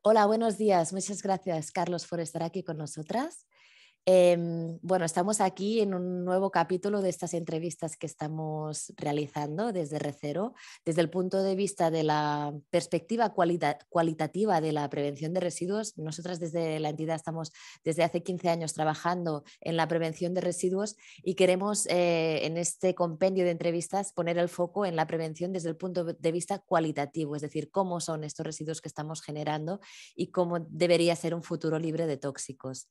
Hola, buenos días. Muchas gracias, Carlos, por estar aquí con nosotras. Bueno, estamos aquí en un nuevo capítulo de estas entrevistas que estamos realizando desde Recero, desde el punto de vista de la perspectiva cualitativa de la prevención de residuos. Nosotras desde la entidad estamos desde hace 15 años trabajando en la prevención de residuos y queremos en este compendio de entrevistas poner el foco en la prevención desde el punto de vista cualitativo, es decir, cómo son estos residuos que estamos generando y cómo debería ser un futuro libre de tóxicos.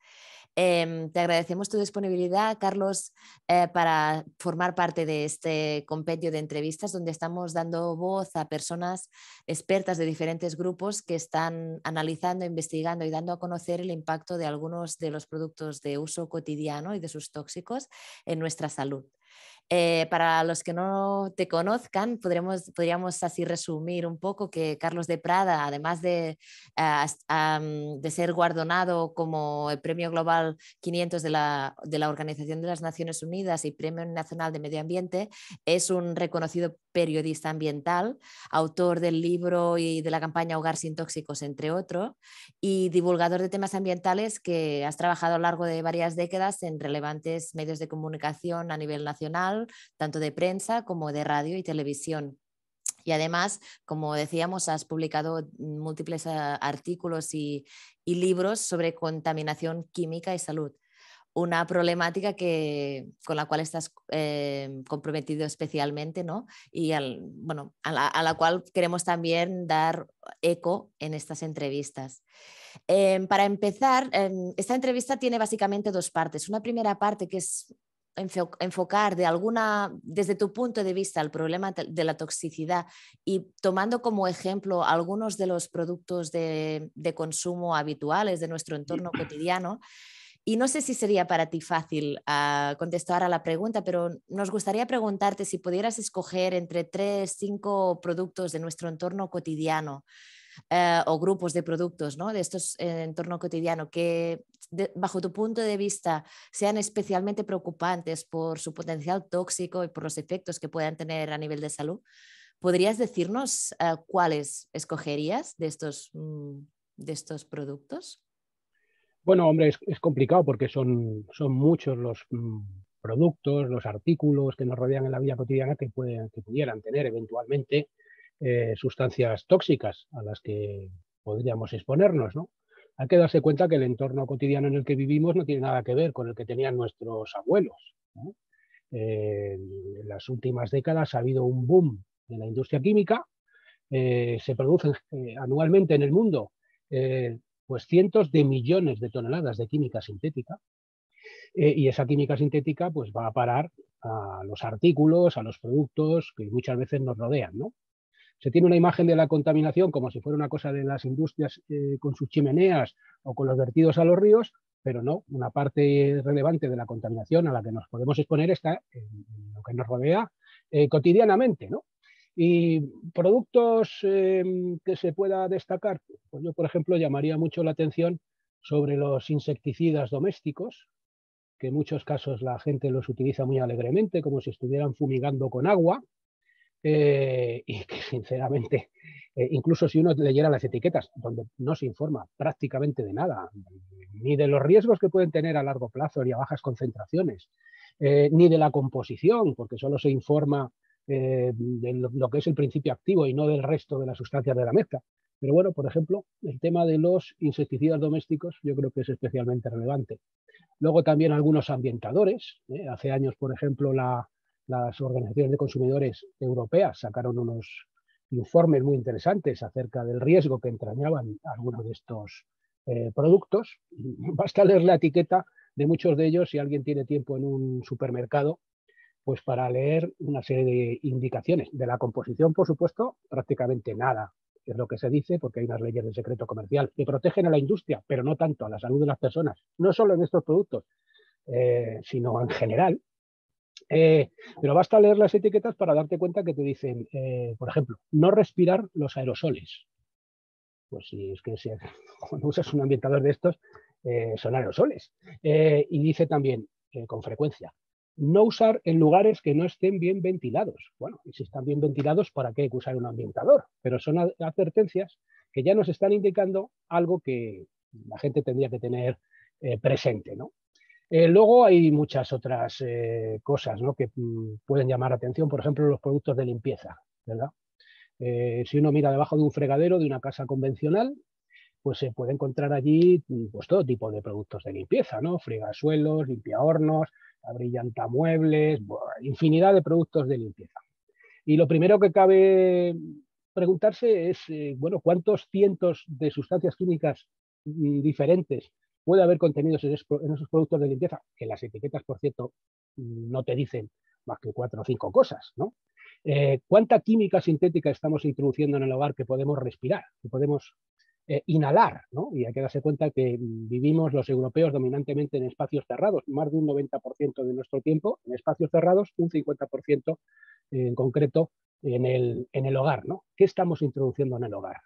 Te agradecemos tu disponibilidad, Carlos, para formar parte de este compendio de entrevistas donde estamos dando voz a personas expertas de diferentes grupos que están analizando, investigando y dando a conocer el impacto de algunos de los productos de uso cotidiano y de sus tóxicos en nuestra salud. Para los que no te conozcan, podríamos así resumir un poco que Carlos de Prada, además de ser guardonado como el Premio Global 500 de la Organización de las Naciones Unidas y Premio Nacional de Medio Ambiente, es un reconocido periodista ambiental, autor del libro y de la campaña Hogar sin tóxicos, entre otros, y divulgador de temas ambientales que has trabajado a lo largo de varias décadas en relevantes medios de comunicación a nivel nacional, tanto de prensa como de radio y televisión. Y además, como decíamos, has publicado múltiples artículos y libros sobre contaminación química y salud, una problemática con la cual estás comprometido especialmente, ¿no? Y bueno, a la cual queremos también dar eco en estas entrevistas. Para empezar, esta entrevista tiene básicamente dos partes. Una primera parte que es enfocar desde tu punto de vista el problema de la toxicidad y tomando como ejemplo algunos de los productos de consumo habituales de nuestro entorno cotidiano. Y no sé si sería para ti fácil contestar a la pregunta, pero nos gustaría preguntarte si pudieras escoger entre 3, 5 productos de nuestro entorno cotidiano o grupos de productos, ¿no? De estos entorno cotidiano que bajo tu punto de vista sean especialmente preocupantes por su potencial tóxico y por los efectos que puedan tener a nivel de salud. ¿Podrías decirnos cuáles escogerías de estos productos? Bueno, hombre, es complicado porque son muchos los productos, los artículos que nos rodean en la vida cotidiana que pudieran tener eventualmente sustancias tóxicas a las que podríamos exponernos, ¿no? Hay que darse cuenta que el entorno cotidiano en el que vivimos no tiene nada que ver con el que tenían nuestros abuelos, ¿no? En las últimas décadas ha habido un boom de la industria química. Se producen anualmente en el mundo pues cientos de millones de toneladas de química sintética, y esa química sintética pues va a parar a los artículos, a los productos que muchas veces nos rodean, ¿no? Se tiene una imagen de la contaminación como si fuera una cosa de las industrias con sus chimeneas o con los vertidos a los ríos, pero no, una parte relevante de la contaminación a la que nos podemos exponer está en lo que nos rodea cotidianamente, ¿no? Y productos que se pueda destacar, pues yo, por ejemplo, llamaría mucho la atención sobre los insecticidas domésticos, que en muchos casos la gente los utiliza muy alegremente, como si estuvieran fumigando con agua, y que sinceramente, incluso si uno leyera las etiquetas, donde no se informa prácticamente de nada, ni de los riesgos que pueden tener a largo plazo ni a bajas concentraciones, ni de la composición, porque solo se informa de lo que es el principio activo y no del resto de las sustancias de la mezcla. Pero bueno, por ejemplo, el tema de los insecticidas domésticos yo creo que es especialmente relevante. Luego también algunos ambientadores. Hace años, por ejemplo, las organizaciones de consumidores europeas sacaron unos informes muy interesantes acerca del riesgo que entrañaban algunos de estos productos. Basta leer la etiqueta de muchos de ellos si alguien tiene tiempo en un supermercado, pues para leer una serie de indicaciones. De la composición, por supuesto, prácticamente nada, es lo que se dice, porque hay unas leyes de secreto comercial que protegen a la industria, pero no tanto a la salud de las personas, no solo en estos productos, sino en general. Pero basta leer las etiquetas para darte cuenta que te dicen, por ejemplo, no respirar los aerosoles. Pues si es que cuando usas un ambientador de estos, son aerosoles. Y dice también, con frecuencia, no usar en lugares que no estén bien ventilados. Bueno, y si están bien ventilados, ¿para qué hay que usar un ambientador? Pero son advertencias que ya nos están indicando algo que la gente tendría que tener presente, ¿no? Luego hay muchas otras cosas, ¿no?, que pueden llamar la atención, por ejemplo, los productos de limpieza, ¿verdad? Si uno mira debajo de un fregadero de una casa convencional, pues se puede encontrar allí pues todo tipo de productos de limpieza, ¿no? Fregasuelos, limpiahornos, abrillantamuebles, infinidad de productos de limpieza. Y lo primero que cabe preguntarse es, bueno, ¿cuántos cientos de sustancias químicas diferentes puede haber contenidos en esos productos de limpieza? Que las etiquetas, por cierto, no te dicen más que 4 o 5 cosas, ¿no? ¿Cuánta química sintética estamos introduciendo en el hogar que podemos respirar, que podemos inhalar, ¿no? Y hay que darse cuenta que vivimos los europeos dominantemente en espacios cerrados, más de un 90% de nuestro tiempo en espacios cerrados, un 50% en concreto en el hogar, ¿no? ¿Qué estamos introduciendo en el hogar?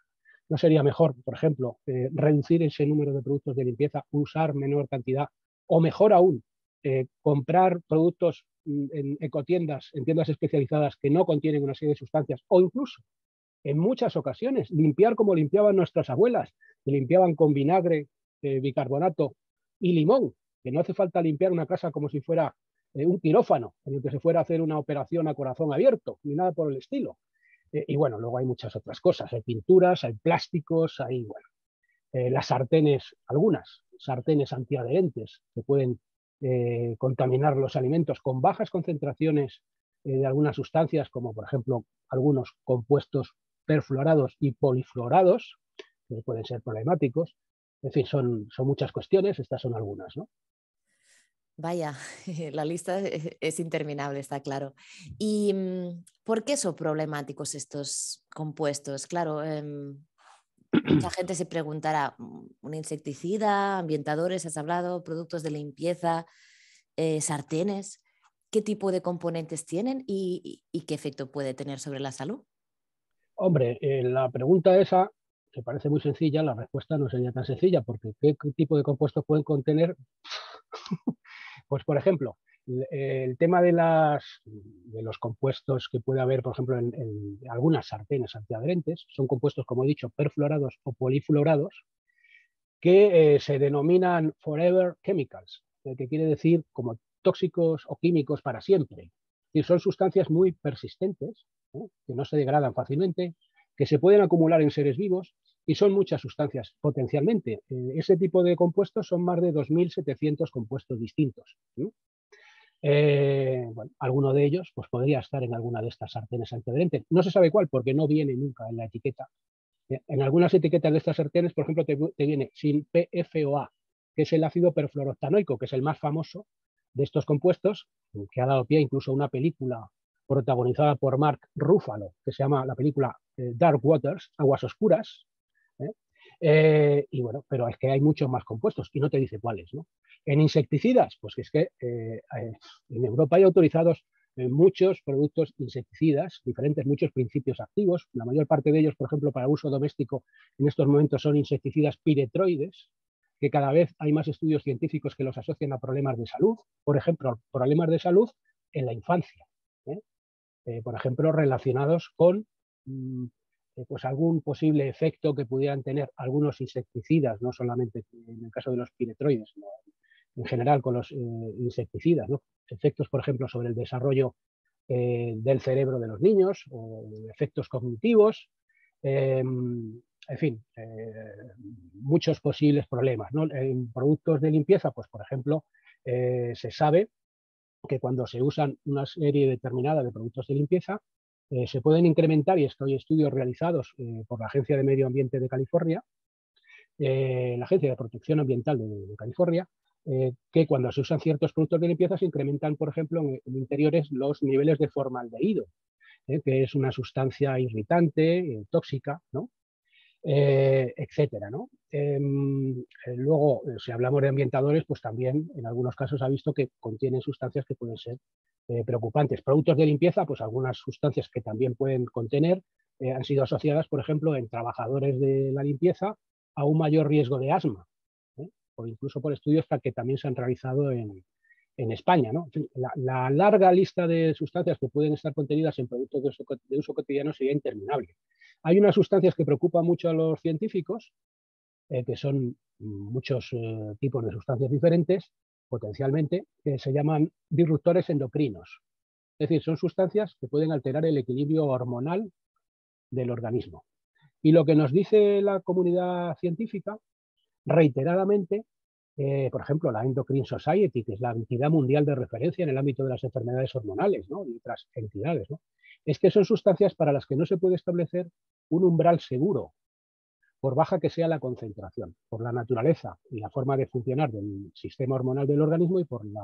¿No sería mejor, por ejemplo, reducir ese número de productos de limpieza, usar menor cantidad, o mejor aún, comprar productos en ecotiendas, en tiendas especializadas que no contienen una serie de sustancias, o incluso en muchas ocasiones limpiar como limpiaban nuestras abuelas, que limpiaban con vinagre, bicarbonato y limón, que no hace falta limpiar una casa como si fuera un quirófano en el que se fuera a hacer una operación a corazón abierto, ni nada por el estilo. Y bueno, luego hay muchas otras cosas, hay pinturas, hay plásticos, hay, bueno, las sartenes, algunas sartenes antiadherentes que pueden contaminar los alimentos con bajas concentraciones de algunas sustancias, como por ejemplo algunos compuestos perfluorados y polifluorados, que pueden ser problemáticos. En fin, son muchas cuestiones, estas son algunas, ¿no? Vaya, la lista es interminable, está claro. ¿Y por qué son problemáticos estos compuestos? Claro, mucha gente se preguntará, ¿un insecticida, ambientadores, has hablado, productos de limpieza, sartenes? ¿Qué tipo de componentes tienen y qué efecto puede tener sobre la salud? Hombre, la pregunta esa, que parece muy sencilla, la respuesta no sería tan sencilla, porque ¿qué tipo de compuestos pueden contener? Pues, por ejemplo, el tema de los compuestos que puede haber, por ejemplo, en algunas sartenes antiadherentes, son compuestos, como he dicho, perfluorados o polifluorados, que se denominan forever chemicals, que quiere decir como tóxicos o químicos para siempre. Y son sustancias muy persistentes, que no se degradan fácilmente, que se pueden acumular en seres vivos y son muchas sustancias potencialmente. Ese tipo de compuestos son más de 2.700 compuestos distintos. Bueno, alguno de ellos pues, podría estar en alguna de estas sartenes antiadherentes. No se sabe cuál porque no viene nunca en la etiqueta. En algunas etiquetas de estas sartenes, por ejemplo, te viene sin PFOA, que es el ácido perfluoroctanoico, que es el más famoso de estos compuestos, que ha dado pie incluso a una película protagonizada por Mark Ruffalo, que se llama la película Dark Waters, Aguas Oscuras. Y bueno, pero es que hay muchos más compuestos y no te dice cuáles, ¿no? En insecticidas, pues que es que en Europa hay autorizados muchos productos insecticidas, diferentes, muchos principios activos. La mayor parte de ellos, por ejemplo, para uso doméstico en estos momentos son insecticidas piretroides, que cada vez hay más estudios científicos que los asocian a problemas de salud, por ejemplo, problemas de salud en la infancia, ¿eh? Por ejemplo, relacionados con pues algún posible efecto que pudieran tener algunos insecticidas, no solamente en el caso de los piretroides, sino en general con los insecticidas, ¿no? Efectos, por ejemplo, sobre el desarrollo del cerebro de los niños o efectos cognitivos, en fin, muchos posibles problemas, ¿no? En productos de limpieza, pues por ejemplo, se sabe que cuando se usan una serie determinada de productos de limpieza, se pueden incrementar, y esto hay estudios realizados por la Agencia de Medio Ambiente de California, la Agencia de Protección Ambiental de California, que cuando se usan ciertos productos de limpieza se incrementan, por ejemplo, en interiores los niveles de formaldehído, que es una sustancia irritante, tóxica, ¿no? Etcétera, ¿no? Luego, si hablamos de ambientadores, pues también en algunos casos ha visto que contienen sustancias que pueden ser preocupantes. Productos de limpieza, pues algunas sustancias que también pueden contener han sido asociadas, por ejemplo, en trabajadores de la limpieza a un mayor riesgo de asma, o incluso por estudios que también se han realizado en España, ¿no? La larga lista de sustancias que pueden estar contenidas en productos de uso cotidiano sería interminable. Hay unas sustancias que preocupan mucho a los científicos, que son muchos tipos de sustancias diferentes, potencialmente, que se llaman disruptores endocrinos. Es decir, son sustancias que pueden alterar el equilibrio hormonal del organismo. Y lo que nos dice la comunidad científica, reiteradamente, por ejemplo, la Endocrine Society, que es la entidad mundial de referencia en el ámbito de las enfermedades hormonales, ¿no? Y otras entidades, ¿no? Es que son sustancias para las que no se puede establecer un umbral seguro, por baja que sea la concentración, por la naturaleza y la forma de funcionar del sistema hormonal del organismo y por el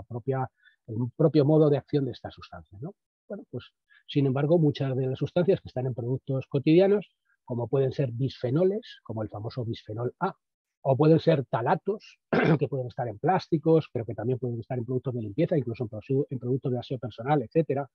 propio modo de acción de estas sustancias, ¿no? Bueno, pues, sin embargo, muchas de las sustancias que están en productos cotidianos, como pueden ser bisfenoles, como el famoso bisfenol A, o pueden ser talatos, que pueden estar en plásticos, pero que también pueden estar en productos de limpieza, incluso en productos de aseo personal, etcétera.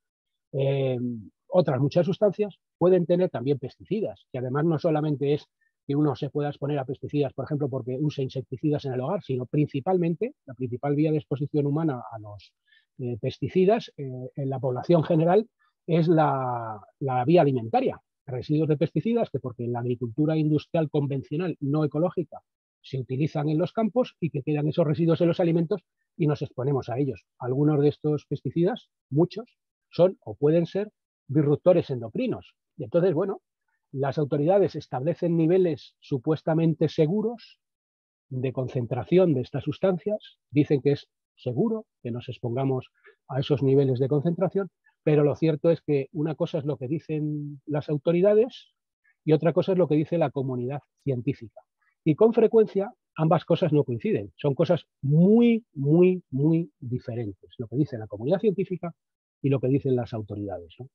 Otras muchas sustancias pueden tener también pesticidas, que además no solamente es que uno se pueda exponer a pesticidas, por ejemplo, porque use insecticidas en el hogar, sino principalmente la principal vía de exposición humana a los pesticidas en la población general es la vía alimentaria. Residuos de pesticidas que porque en la agricultura industrial convencional no ecológica se utilizan en los campos y que quedan esos residuos en los alimentos y nos exponemos a ellos. Algunos de estos pesticidas, muchos, son o pueden ser disruptores endocrinos. Y entonces, bueno, las autoridades establecen niveles supuestamente seguros de concentración de estas sustancias, dicen que es seguro que nos expongamos a esos niveles de concentración, pero lo cierto es que una cosa es lo que dicen las autoridades y otra cosa es lo que dice la comunidad científica. Y con frecuencia ambas cosas no coinciden, son cosas muy, muy, muy diferentes, lo que dice la comunidad científica y lo que dicen las autoridades, ¿no?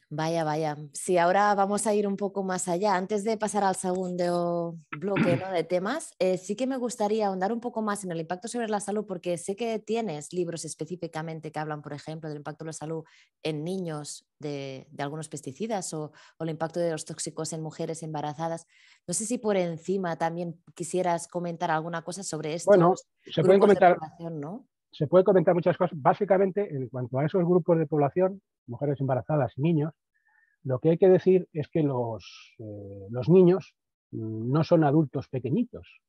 Vaya, vaya. Sí, ahora vamos a ir un poco más allá. Antes de pasar al segundo bloque, ¿no?, de temas, sí que me gustaría ahondar un poco más en el impacto sobre la salud, porque sé que tienes libros específicamente que hablan, por ejemplo, del impacto de la salud en niños de algunos pesticidas o el impacto de los tóxicos en mujeres embarazadas. No sé si por encima también quisieras comentar alguna cosa sobre Bueno, estos grupos de población, ¿no? se puede comentar muchas cosas. Básicamente, en cuanto a esos grupos de población, mujeres embarazadas y niños, lo que hay que decir es que los niños no son adultos pequeñitos.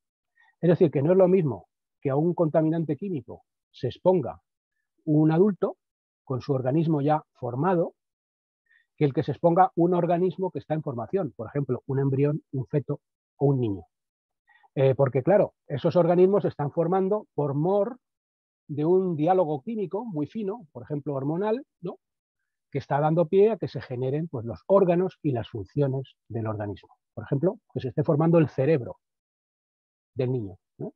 Es decir, que no es lo mismo que a un contaminante químico se exponga un adulto con su organismo ya formado que el que se exponga un organismo que está en formación, por ejemplo, un embrión, un feto o un niño. Porque claro, esos organismos se están formando por mor de un diálogo químico muy fino, por ejemplo, hormonal, ¿no?, que está dando pie a que se generen pues, los órganos y las funciones del organismo. Por ejemplo, que se esté formando el cerebro del niño, ¿no?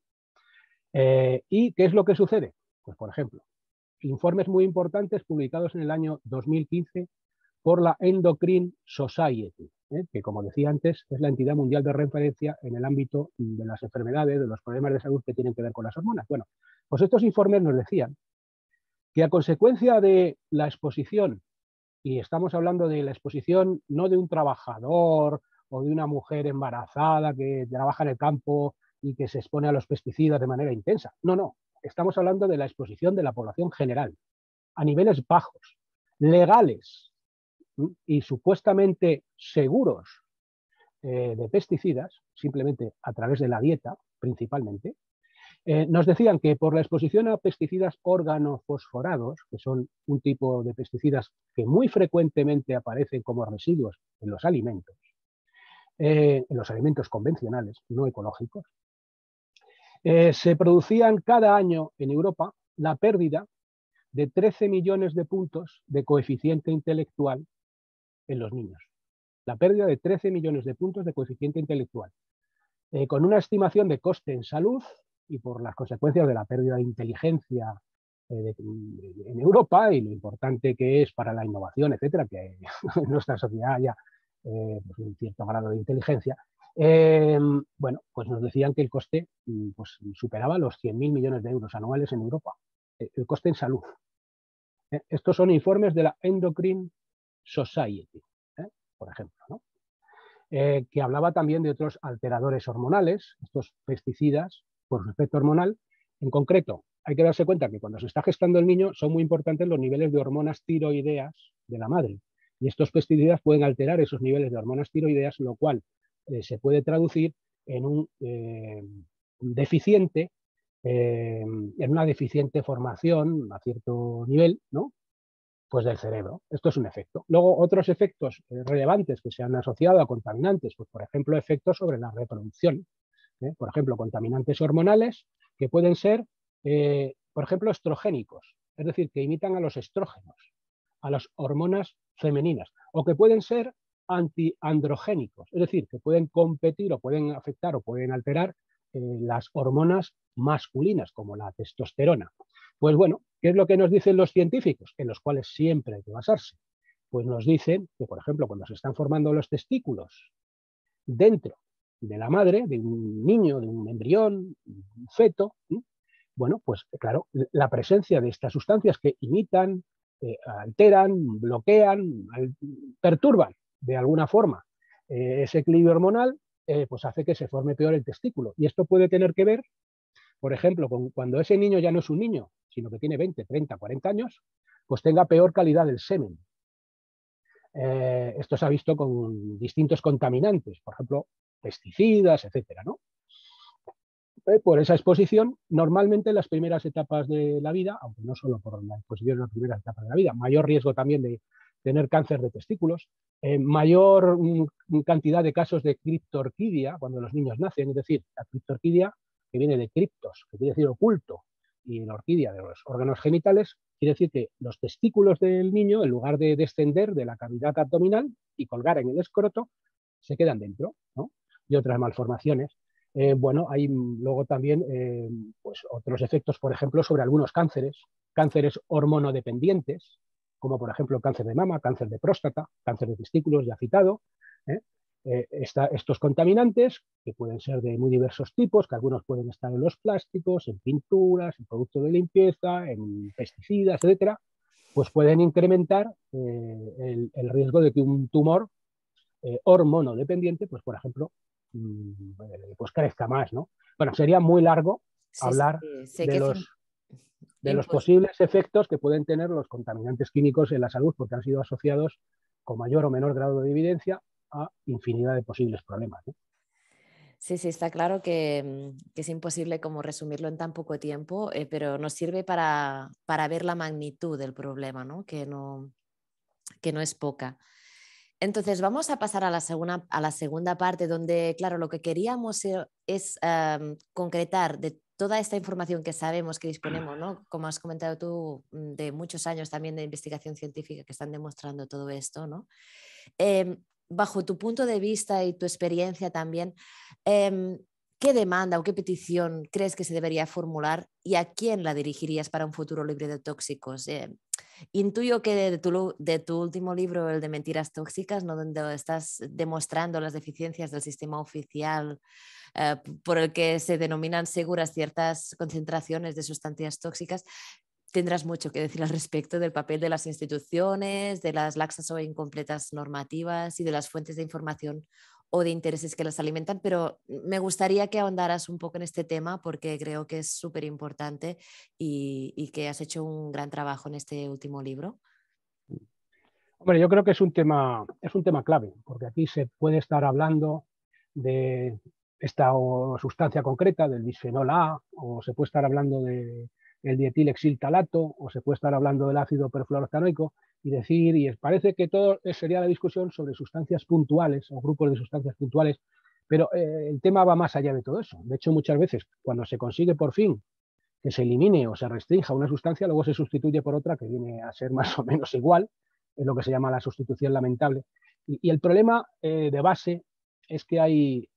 ¿Y qué es lo que sucede? Pues, por ejemplo, informes muy importantes publicados en el año 2015 por la Endocrine Society, que, como decía antes, es la entidad mundial de referencia en el ámbito de las enfermedades, de los problemas de salud que tienen que ver con las hormonas. Bueno, pues estos informes nos decían que a consecuencia de la exposición, y estamos hablando de la exposición no de un trabajador o de una mujer embarazada que trabaja en el campo y que se expone a los pesticidas de manera intensa, no, no, estamos hablando de la exposición de la población general, a niveles bajos, legales y supuestamente seguros de pesticidas, simplemente a través de la dieta principalmente. Nos decían que por la exposición a pesticidas organofosforados, que son un tipo de pesticidas que muy frecuentemente aparecen como residuos en los alimentos convencionales, no ecológicos, se producían cada año en Europa la pérdida de 13 millones de puntos de coeficiente intelectual en los niños. La pérdida de 13 millones de puntos de coeficiente intelectual, con una estimación de coste en salud y por las consecuencias de la pérdida de inteligencia en Europa y lo importante que es para la innovación, etcétera, que en nuestra sociedad haya pues un cierto grado de inteligencia. Bueno, pues nos decían que el coste pues superaba los 100.000 millones de euros anuales en Europa, el coste en salud. Estos son informes de la Endocrine Society, por ejemplo, ¿no? Que hablaba también de otros alteradores hormonales, estos pesticidas por su efecto hormonal, en concreto hay que darse cuenta que cuando se está gestando el niño son muy importantes los niveles de hormonas tiroideas de la madre. Y estos pesticidas pueden alterar esos niveles de hormonas tiroideas, lo cual se puede traducir en un deficiente, en una deficiente formación a cierto nivel, ¿no? Pues del cerebro. Esto es un efecto. Luego, otros efectos relevantes que se han asociado a contaminantes, pues por ejemplo, efectos sobre la reproducción. Por ejemplo, contaminantes hormonales que pueden ser, por ejemplo, estrogénicos, es decir, que imitan a los estrógenos, a las hormonas femeninas, o que pueden ser antiandrogénicos, es decir, que pueden competir o pueden afectar o pueden alterar las hormonas masculinas, como la testosterona. Pues bueno, ¿qué es lo que nos dicen los científicos? En los cuales siempre hay que basarse. Pues nos dicen que, por ejemplo, cuando se están formando los testículos dentro de la madre, de un niño, de un embrión, un feto, bueno, pues claro, la presencia de estas sustancias que imitan, alteran, bloquean, perturban de alguna forma ese equilibrio hormonal, pues hace que se forme peor el testículo. Y esto puede tener que ver, por ejemplo, con cuando ese niño ya no es un niño, sino que tiene 20, 30, 40 años, pues tenga peor calidad del semen. Esto se ha visto con distintos contaminantes, por ejemplo, pesticidas, etcétera, ¿no? Por esa exposición, normalmente en las primeras etapas de la vida, aunque no solo por la exposición en las primeras etapas de la vida, mayor riesgo también de tener cáncer de testículos, mayor cantidad de casos de criptorquidia cuando los niños nacen, es decir, la criptorquidia, que viene de criptos, que quiere decir oculto, y la orquídea de los órganos genitales, quiere decir que los testículos del niño, en lugar de descender de la cavidad abdominal y colgar en el escroto, se quedan dentro, ¿no? Y otras malformaciones. Bueno, hay luego también pues otros efectos, por ejemplo, sobre algunos cánceres hormonodependientes, como por ejemplo cáncer de mama, cáncer de próstata, cáncer de testículos, ya citado. Estos contaminantes, que pueden ser de muy diversos tipos, que algunos pueden estar en los plásticos, en pinturas, en productos de limpieza, en pesticidas, etcétera, pues pueden incrementar el riesgo de que un tumor hormonodependiente, pues por ejemplo, pues crezca más, ¿no? Bueno, sería muy largo Sí, sí, hablar sí. Sé de que es los imposible. posibles efectos que pueden tener los contaminantes químicos en la salud, porque han sido asociados con mayor o menor grado de evidencia a infinidad de posibles problemas, ¿no? Sí, sí, está claro que es imposible como resumirlo en tan poco tiempo, pero nos sirve para ver la magnitud del problema, ¿no? Que no es poca. Entonces, vamos a pasar a la segunda parte, donde, claro, lo que queríamos es concretar de toda esta información que sabemos, que disponemos, ¿no? Como has comentado tú, de muchos años también de investigación científica que están demostrando todo esto, ¿no? Bajo tu punto de vista y tu experiencia también, em, ¿qué demanda o qué petición crees que se debería formular y a quién la dirigirías para un futuro libre de tóxicos? Intuyo que de tu último libro, el de Mentiras Tóxicas, ¿no? Donde estás demostrando las deficiencias del sistema oficial por el que se denominan seguras ciertas concentraciones de sustancias tóxicas, tendrás mucho que decir al respecto del papel de las instituciones, de las laxas o incompletas normativas y de las fuentes de información o de intereses que las alimentan, pero me gustaría que ahondaras un poco en este tema porque creo que es súper importante y que has hecho un gran trabajo en este último libro. Hombre, yo creo que es un tema clave, porque aquí se puede estar hablando de esta sustancia concreta, del bisfenol A, o se puede estar hablando del dietilexiltalato, o se puede estar hablando del ácido perfluoroctanoico, y decir, y parece que todo sería la discusión sobre sustancias puntuales o grupos de sustancias puntuales, pero el tema va más allá de todo eso. De hecho, muchas veces, cuando se consigue por fin que se elimine o se restrinja una sustancia, luego se sustituye por otra que viene a ser más o menos igual, es lo que se llama la sustitución lamentable. Y el problema de base es que hay,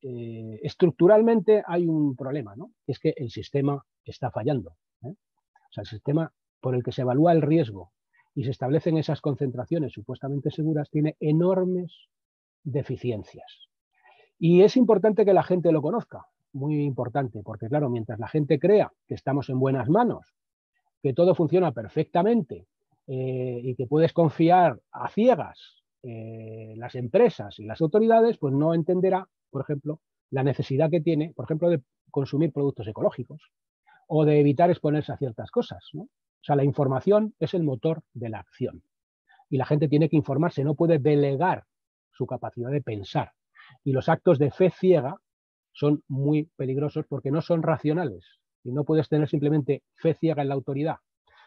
estructuralmente hay un problema, ¿no? Es que el sistema está fallando, ¿eh? O sea, el sistema por el que se evalúa el riesgo y se establecen esas concentraciones supuestamente seguras tiene enormes deficiencias. Y es importante que la gente lo conozca, muy importante, porque claro, mientras la gente crea que estamos en buenas manos, que todo funciona perfectamente y que puedes confiar a ciegas las empresas y las autoridades, pues no entenderá, por ejemplo, la necesidad que tiene, por ejemplo, de consumir productos ecológicos o de evitar exponerse a ciertas cosas, ¿no? O sea, la información es el motor de la acción y la gente tiene que informarse, no puede delegar su capacidad de pensar. Y los actos de fe ciega son muy peligrosos porque no son racionales y no puedes tener simplemente fe ciega en la autoridad.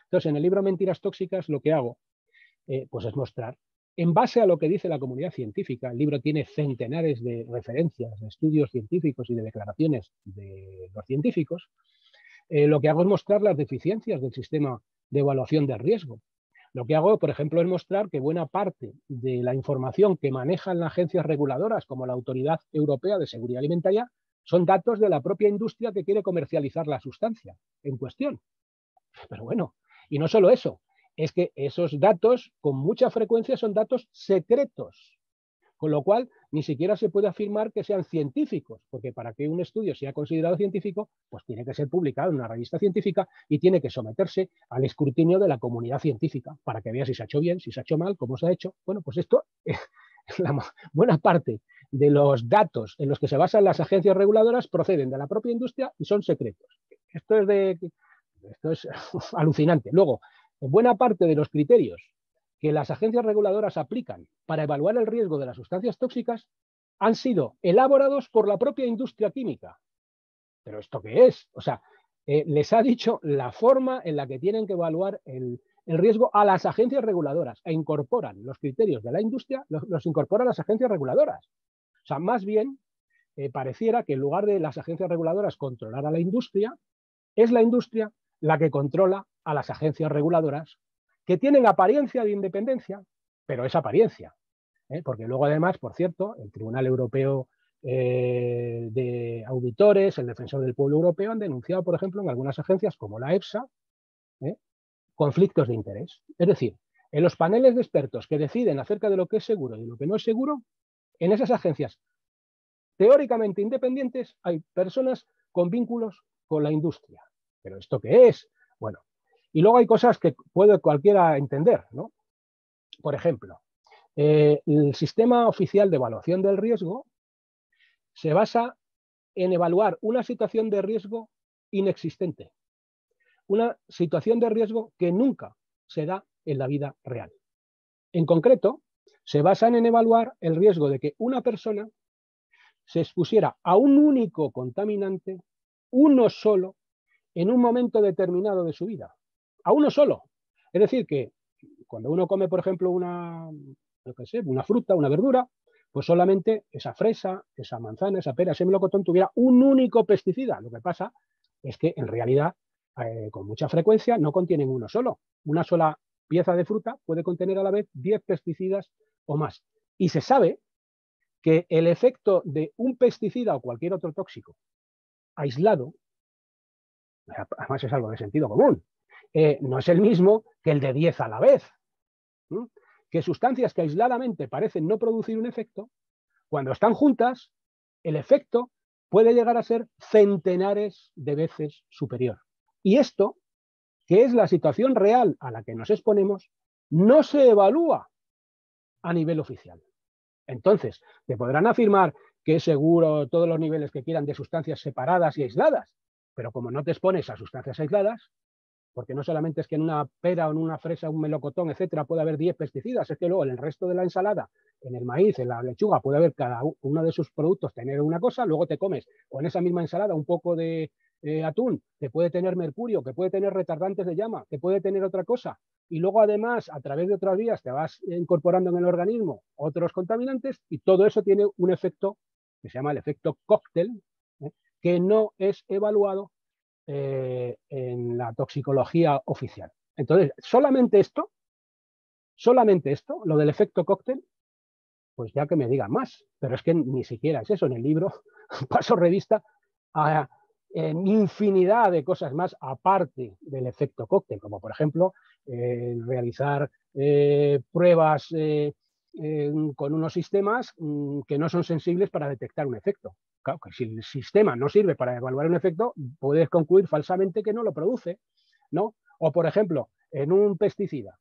Entonces, en el libro Mentiras Tóxicas lo que hago pues es mostrar, en base a lo que dice la comunidad científica, el libro tiene centenares de referencias, de estudios científicos y de declaraciones de los científicos, lo que hago es mostrar las deficiencias del sistema de evaluación del riesgo. Lo que hago, por ejemplo, es mostrar que buena parte de la información que manejan las agencias reguladoras, como la Autoridad Europea de Seguridad Alimentaria, son datos de la propia industria que quiere comercializar la sustancia en cuestión. Pero bueno, y no solo eso, es que esos datos con mucha frecuencia son datos secretos, con lo cual ni siquiera se puede afirmar que sean científicos, porque para que un estudio sea considerado científico, pues tiene que ser publicado en una revista científica y tiene que someterse al escrutinio de la comunidad científica para que vea si se ha hecho bien, si se ha hecho mal, cómo se ha hecho. Bueno, pues esto, la buena parte de los datos en los que se basan las agencias reguladoras proceden de la propia industria y son secretos. Esto es alucinante. Luego, buena parte de los criterios que las agencias reguladoras aplican para evaluar el riesgo de las sustancias tóxicas han sido elaborados por la propia industria química. ¿Pero esto qué es? O sea, les ha dicho la forma en la que tienen que evaluar el riesgo a las agencias reguladoras e incorporan los criterios de la industria, los incorporan las agencias reguladoras. O sea, más bien pareciera que en lugar de las agencias reguladoras controlar a la industria, es la industria la que controla a las agencias reguladoras que tienen apariencia de independencia, pero es apariencia. Porque luego además, por cierto, el Tribunal Europeo de Auditores, el Defensor del Pueblo Europeo, han denunciado, por ejemplo, en algunas agencias como la EFSA, conflictos de interés. Es decir, en los paneles de expertos que deciden acerca de lo que es seguro y de lo que no es seguro, en esas agencias teóricamente independientes hay personas con vínculos con la industria. ¿Pero esto qué es? Bueno, y luego hay cosas que puede cualquiera entender, ¿no? Por ejemplo, el sistema oficial de evaluación del riesgo se basa en evaluar una situación de riesgo inexistente, una situación de riesgo que nunca se da en la vida real. En concreto, se basan en evaluar el riesgo de que una persona se expusiera a un único contaminante, uno solo, en un momento determinado de su vida. A uno solo. Es decir, que cuando uno come, por ejemplo, una fruta, una verdura, pues solamente esa fresa, esa manzana, esa pera, ese melocotón tuviera un único pesticida. Lo que pasa es que en realidad, con mucha frecuencia, no contienen uno solo. Una sola pieza de fruta puede contener a la vez 10 pesticidas o más. Y se sabe que el efecto de un pesticida o cualquier otro tóxico aislado, además es algo de sentido común, no es el mismo que el de 10 a la vez. Que sustancias que aisladamente parecen no producir un efecto, cuando están juntas, el efecto puede llegar a ser centenares de veces superior. Y esto, que es la situación real a la que nos exponemos, no se evalúa a nivel oficial. Entonces, te podrán afirmar que es seguro todos los niveles que quieran de sustancias separadas y aisladas, pero como no te expones a sustancias aisladas, porque no solamente es que en una pera o en una fresa, un melocotón, etcétera, puede haber 10 pesticidas, es que luego en el resto de la ensalada, en el maíz, en la lechuga, puede haber cada uno de sus productos tener una cosa, luego te comes, o en esa misma ensalada, un poco de atún, que puede tener mercurio, que puede tener retardantes de llama, que puede tener otra cosa, y luego además, a través de otras vías, te vas incorporando en el organismo otros contaminantes, y todo eso tiene un efecto que se llama el efecto cóctel, que no es evaluado en la toxicología oficial. Entonces, solamente esto, lo del efecto cóctel, pues ya que me digan más, pero es que ni siquiera es eso. En el libro paso revista a infinidad de cosas más aparte del efecto cóctel, como por ejemplo realizar pruebas con unos sistemas que no son sensibles para detectar un efecto. Claro, que si el sistema no sirve para evaluar un efecto, puedes concluir falsamente que no lo produce, ¿no? O, por ejemplo, en un pesticida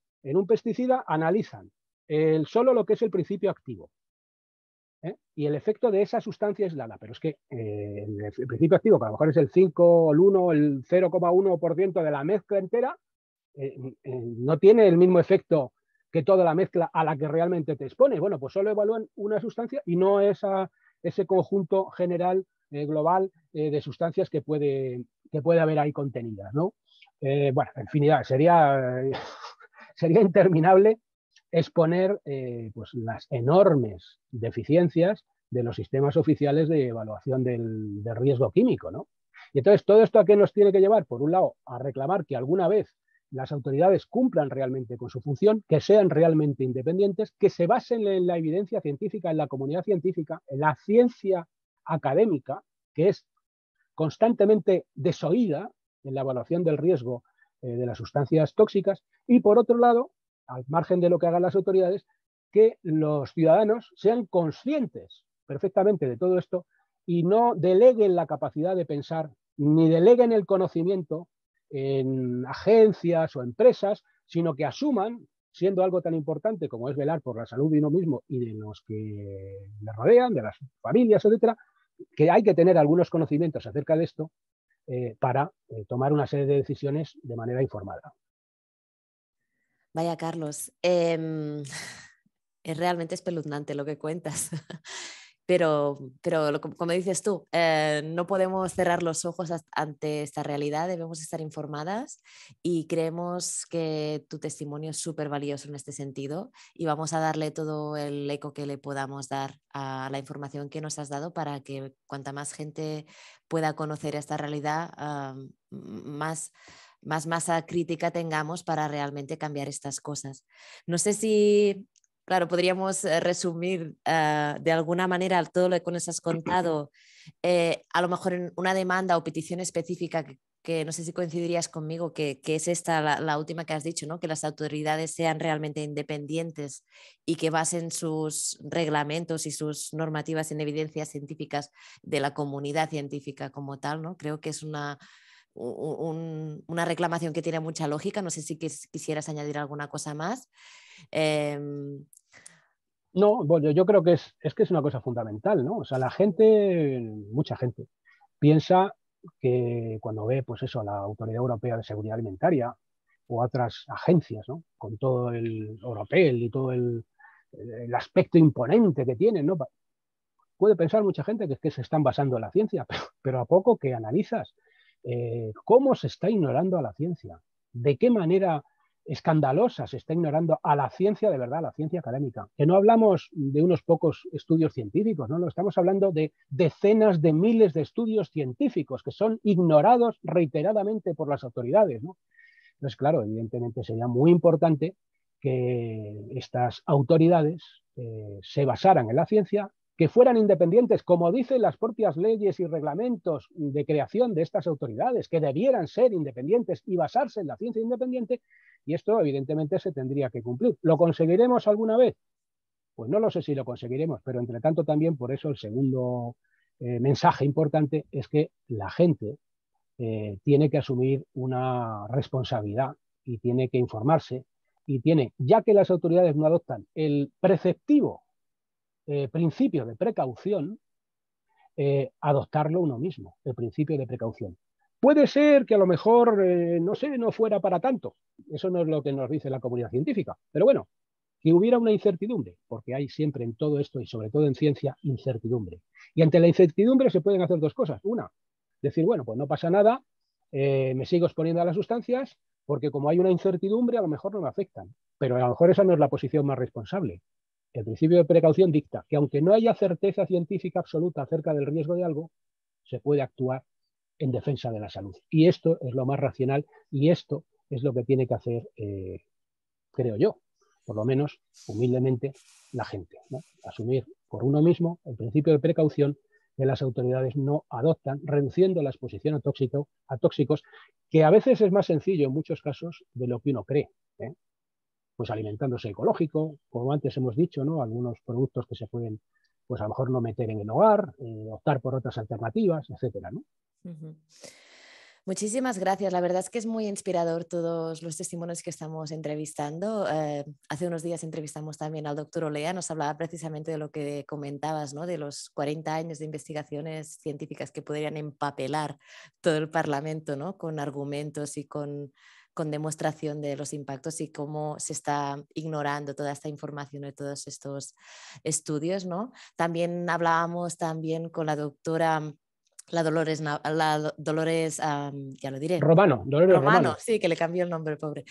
analizan solo lo que es el principio activo. Y el efecto de esa sustancia aislada, pero es que el principio activo, que a lo mejor es el 5, el 1, el 0,1% de la mezcla entera, no tiene el mismo efecto que toda la mezcla a la que realmente te expones. Bueno, pues solo evalúan una sustancia y no ese conjunto general, global, de sustancias que puede haber ahí contenidas, ¿no? Bueno, infinidad, sería interminable exponer pues las enormes deficiencias de los sistemas oficiales de evaluación del riesgo químico, ¿no? Y entonces, ¿todo esto a qué nos tiene que llevar? Por un lado, a reclamar que alguna vez las autoridades cumplan realmente con su función, que sean realmente independientes, que se basen en la evidencia científica, en la comunidad científica, en la ciencia académica, que es constantemente desoída en la evaluación del riesgo de las sustancias tóxicas, y por otro lado, al margen de lo que hagan las autoridades, que los ciudadanos sean conscientes perfectamente de todo esto y no deleguen la capacidad de pensar ni deleguen el conocimiento en agencias o empresas, sino que asuman, siendo algo tan importante como es velar por la salud de uno mismo y de los que le rodean, de las familias, etcétera, que hay que tener algunos conocimientos acerca de esto para tomar una serie de decisiones de manera informada. Vaya, Carlos, es realmente espeluznante lo que cuentas. Pero como dices tú, no podemos cerrar los ojos ante esta realidad, debemos estar informadas y creemos que tu testimonio es súper valioso en este sentido y vamos a darle todo el eco que le podamos dar a la información que nos has dado para que cuanta más gente pueda conocer esta realidad, más masa crítica tengamos para realmente cambiar estas cosas. No sé si, claro, podríamos resumir de alguna manera todo lo que nos has contado, a lo mejor en una demanda o petición específica que no sé si coincidirías conmigo, que es esta la última que has dicho, ¿no? Que las autoridades sean realmente independientes y que basen sus reglamentos y sus normativas en evidencias científicas de la comunidad científica como tal, ¿no? Creo que es una reclamación que tiene mucha lógica. No sé si quisieras añadir alguna cosa más. No, bueno, yo creo que es una cosa fundamental, ¿no? O sea, la gente, mucha gente, piensa que cuando ve, pues eso, a la Autoridad Europea de Seguridad Alimentaria o a otras agencias, ¿no? Con todo el Europel y todo el aspecto imponente que tienen, ¿no? Puede pensar mucha gente que es que se están basando en la ciencia, pero a poco que analizas cómo se está ignorando a la ciencia, de qué manera escandalosa se está ignorando a la ciencia de verdad, a la ciencia académica. Que no hablamos de unos pocos estudios científicos, no, estamos hablando de decenas de miles de estudios científicos que son ignorados reiteradamente por las autoridades, ¿no? Entonces, claro, evidentemente sería muy importante que estas autoridades se basaran en la ciencia, que fueran independientes, como dicen las propias leyes y reglamentos de creación de estas autoridades, que debieran ser independientes y basarse en la ciencia independiente, y esto evidentemente se tendría que cumplir. ¿Lo conseguiremos alguna vez? Pues no lo sé si lo conseguiremos, pero entre tanto también por eso el segundo mensaje importante es que la gente tiene que asumir una responsabilidad y tiene que informarse y tiene, ya que las autoridades no adoptan el preceptivo principio de precaución, adoptarlo uno mismo, el principio de precaución. Puede ser que a lo mejor, no sé, no fuera para tanto. Eso no es lo que nos dice la comunidad científica. Pero bueno, que hubiera una incertidumbre, porque hay siempre en todo esto y sobre todo en ciencia, incertidumbre. Y ante la incertidumbre se pueden hacer dos cosas. Una, decir, bueno, pues no pasa nada, me sigo exponiendo a las sustancias, porque como hay una incertidumbre, a lo mejor no me afectan. Pero a lo mejor esa no es la posición más responsable. El principio de precaución dicta que aunque no haya certeza científica absoluta acerca del riesgo de algo, se puede actuar en defensa de la salud. Y esto es lo más racional y esto es lo que tiene que hacer, creo yo, por lo menos humildemente, la gente, ¿no? Asumir por uno mismo el principio de precaución que las autoridades no adoptan, reduciendo la exposición a tóxicos, que a veces es más sencillo en muchos casos de lo que uno cree, ¿eh? Pues alimentándose ecológico, como antes hemos dicho, ¿no? Algunos productos que se pueden, pues a lo mejor no meter en el hogar, optar por otras alternativas, etcétera, ¿no? Muchísimas gracias. La verdad es que es muy inspirador todos los testimonios que estamos entrevistando. Hace unos días entrevistamos también al doctor Olea, nos hablaba precisamente de lo que comentabas, ¿no? De los 40 años de investigaciones científicas que podrían empapelar todo el Parlamento, ¿no? Con argumentos y con demostración de los impactos y cómo se está ignorando toda esta información de todos estos estudios, ¿no? También hablábamos también con la doctora Dolores, ya lo diré, Romano, Dolores Romano, Romano. sí, que le cambió el nombre, pobre.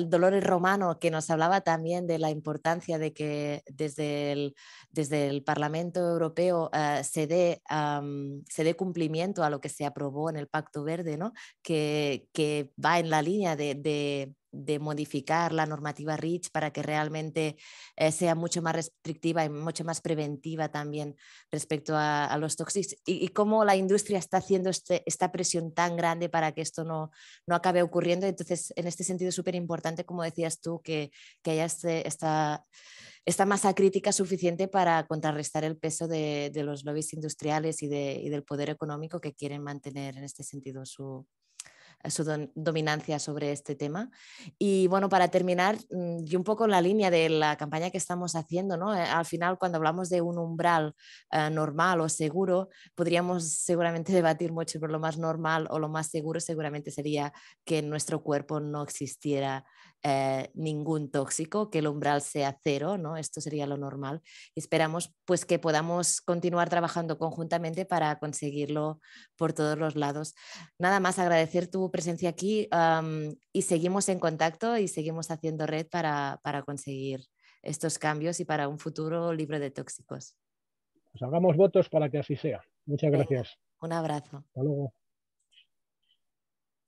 Dolores Romano, que nos hablaba también de la importancia de que desde el Parlamento Europeo se dé cumplimiento a lo que se aprobó en el Pacto Verde, ¿no? Que va en la línea de modificar la normativa REACH para que realmente sea mucho más restrictiva y mucho más preventiva también respecto a los tóxicos y cómo la industria está haciendo esta presión tan grande para que esto no acabe ocurriendo. Entonces, en este sentido es súper importante, como decías tú, que haya esta masa crítica suficiente para contrarrestar el peso de los lobbies industriales y del poder económico que quieren mantener en este sentido su dominancia sobre este tema. Y bueno, para terminar, y un poco en la línea de la campaña que estamos haciendo, ¿no? Al final, cuando hablamos de un umbral normal o seguro, podríamos seguramente debatir mucho, pero lo más normal o lo más seguro seguramente sería que en nuestro cuerpo no existiera ningún tóxico, que el umbral sea cero, ¿no? Esto sería lo normal. Y esperamos pues que podamos continuar trabajando conjuntamente para conseguirlo por todos los lados. Nada más agradecer tu presencia aquí y seguimos en contacto y seguimos haciendo red para conseguir estos cambios y para un futuro libre de tóxicos. Pues hagamos votos para que así sea. Muchas Venga, gracias. un abrazo. Hasta luego.